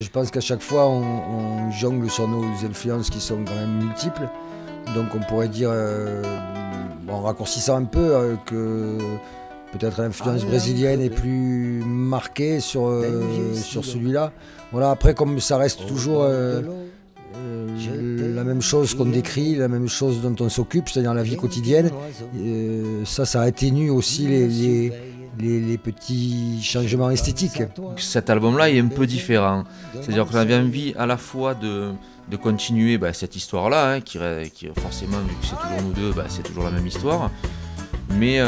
Je pense qu'à chaque fois, on jongle sur nos influences qui sont quand même multiples. Donc on pourrait dire, en raccourcissant un peu, que peut-être l'influence brésilienne est plus marquée sur celui-là. Voilà, après, comme ça reste toujours la même chose qu'on décrit, la même chose dont on s'occupe, c'est-à-dire la vie quotidienne, ça atténue aussi les petits changements esthétiques. Cet album-là est un peu différent. C'est-à-dire qu'on avait envie à la fois de continuer cette histoire-là, hein, qui forcément, vu que c'est toujours nous deux, c'est toujours la même histoire, mais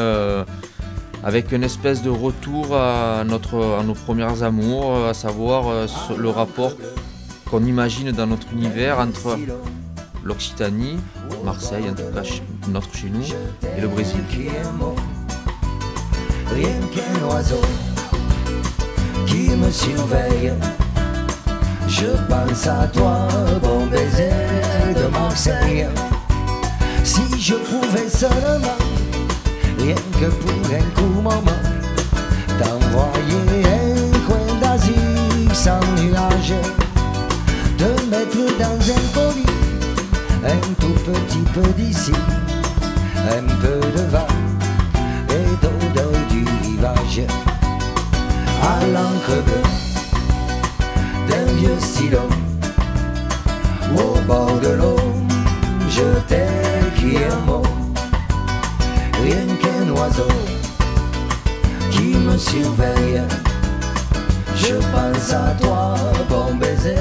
avec une espèce de retour à nos premiers amours, à savoir le rapport qu'on imagine dans notre univers entre l'Occitanie, Marseille en tout cas, notre chez nous, et le Brésil. Rien qu'un oiseau qui me surveille. Je pense à toi, bon baiser de Marseille. Si je pouvais seulement, rien que pour un court moment, t'envoyer un coin d'Asie sans nuage, te mettre dans un colis, un tout petit peu d'ici, un peu de vin et d'odeur du rivage, à l'encre bleue d'un vieux stylo, au bord de l'eau, je t'écris un mot, rien qu'un oiseau qui me surveille. Je pense à toi, bon baiser.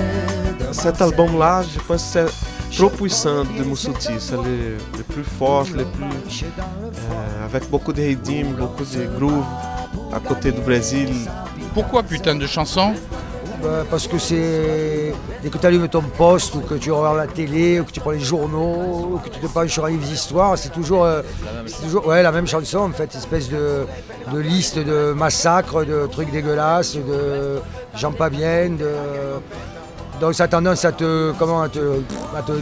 Cet album-là, je pense que c'est trop puissant de Moussou T. C'est le plus fort, le plus avec beaucoup de rythme, beaucoup de groove à côté du Brésil. Pourquoi putain de chanson? Parce que c'est dès que tu allumes ton poste ou que tu regardes la télé ou que tu prends les journaux ou que tu te penches sur un livre d'histoire, c'est toujours la même chanson en fait, une espèce de liste de massacres, de trucs dégueulasses, de gens pas bien, donc ça a tendance à te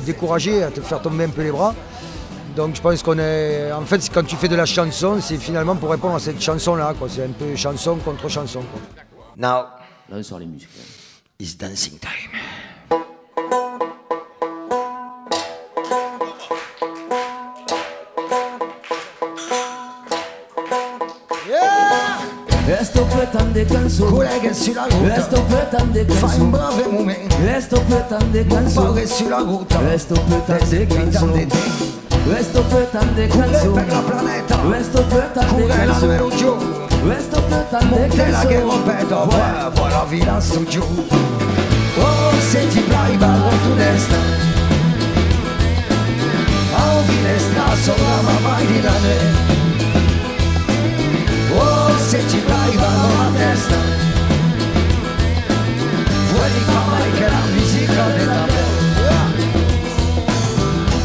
décourager, à te faire tomber un peu les bras. Donc je pense qu'on est... En fait, quand tu fais de la chanson, c'est finalement pour répondre à cette chanson-là, quoi. C'est un peu chanson contre chanson, quoi. Now, Là on sort les musiques. it's dancing time. Resto pretende canzone, Colleghe sulla ruta, resto pretende fai un canzone, bravo momento, resto pretende non canzone, fare sulla ruta, resto pretende canzone, resto pretende corre per la canzone, planeta, resto pretende corre la canzone, vero giù, resto pretende monte la che canzone, rompeto, poi la vita sto giù. Oh, se ti plaiva con tu destra, a finestra sopra mamma di la ne. Oh, se ci plaiva con la testa, vuoi di mai che la musica della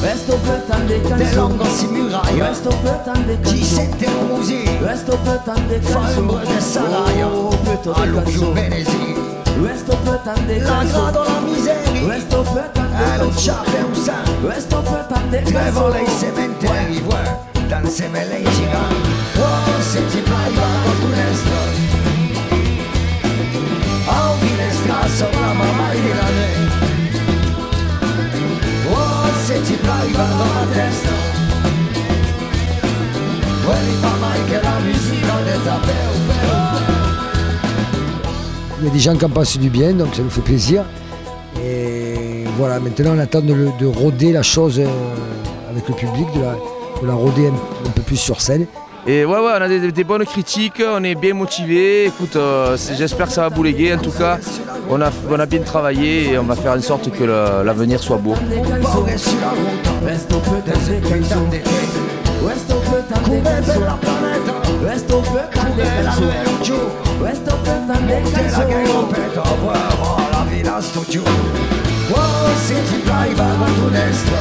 resto pretende De canzone, longo si muraia, resto pretende ti canzone, sentiamo così, resto pretende fa un canzone, bel salario, oh, pretende allo più canzone, bene sì, resto pretende la canzone, grado la miseria, resto pretende non canzone, c'ha per un sangue, resto pretende tre vole i canzone, cementeri, vuoi, danseme lei gigante, oh, se ti plaiva con tu destra, a finestra sopra mamma di la ne. Oh, se ti plaiva con la testa, vuoi fa mai che la musica della Il y a des gens qui en pensent du bien, donc ça nous fait plaisir. Et voilà, maintenant on attend de roder la chose avec le public, de la roder un peu plus sur scène. Et ouais, on a des bonnes critiques, on est bien motivés. Écoute, j'espère que ça va bouléguer. En tout cas, on a bien travaillé et on va faire en sorte que l'avenir soit beau. resto pretende canzone, resto pretende canzone, resto pretende canzone, resto pretende canzone, la vita sto giù. Oh, se ti plaiva con tu destra,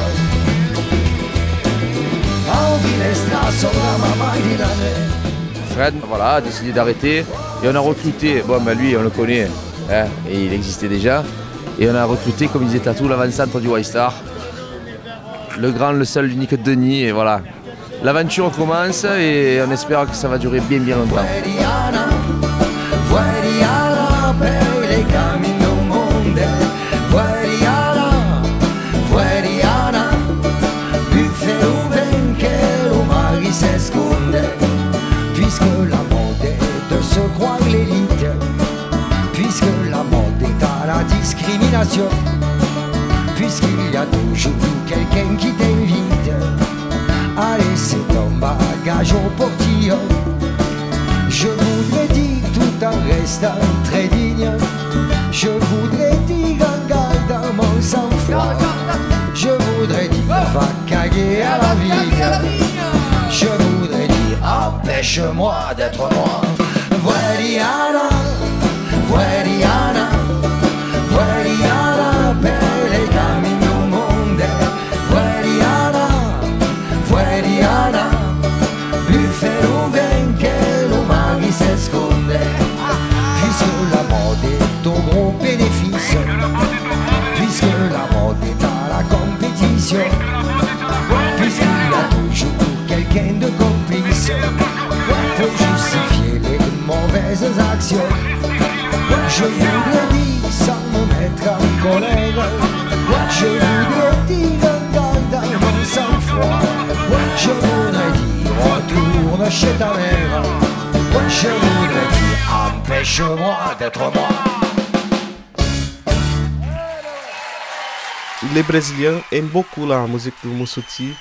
a finestra sopra mamma di la ne. Fred, voilà, a décidé d'arrêter et on a recruté, lui on le connaît, hein, et il existait déjà, et on a recruté, comme disait Tatou, l'avant-centre du White Star, le grand, le seul, l'unique Denis, et voilà. L'aventure commence et on espère que ça va durer bien longtemps. Fuori alla per i camini del mondo, discrimination, puisqu'il y a toujours quelqu'un qui t'invite à laisser ton bagage au portillon. Je voudrais dire tout en restant très digne, je voudrais dire en gardant mon sang-froid, je voudrais dire va caguer à la vigne, je voudrais dire empêche-moi d'être moi. Vueliana, vueliana, vueliana per i cammini del mondo. Vueliana, vueliana, buffero ven che lo mari si sconde. Puisque la mode est ton gros bénéfice, puisque la mode est à la compétition, puisqu'il y a toujours quelqu'un de complice pour justifier les mauvaises actions. Je voudrais dire sans me mettre en colère, je voudrais dire en gardant mon sang-froid, je voudrais dire retourne chez ta mère, je voudrais dire empêche-moi d'être moi. Les Brésiliens aiment beaucoup la musique de Moussa T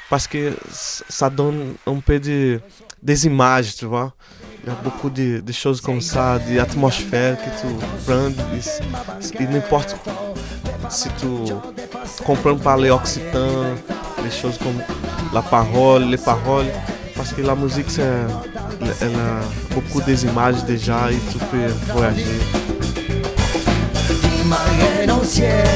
parce que ça donne un peu des images, tu vois. Il y a beaucoup de choses comme ça, d'atmosphère que tu prends. Et n'importe si tu comprends parler occitan, les choses comme la parole, les paroles, parce que la musique, elle a beaucoup des images déjà et tu peux voyager. Marée dans le ciel,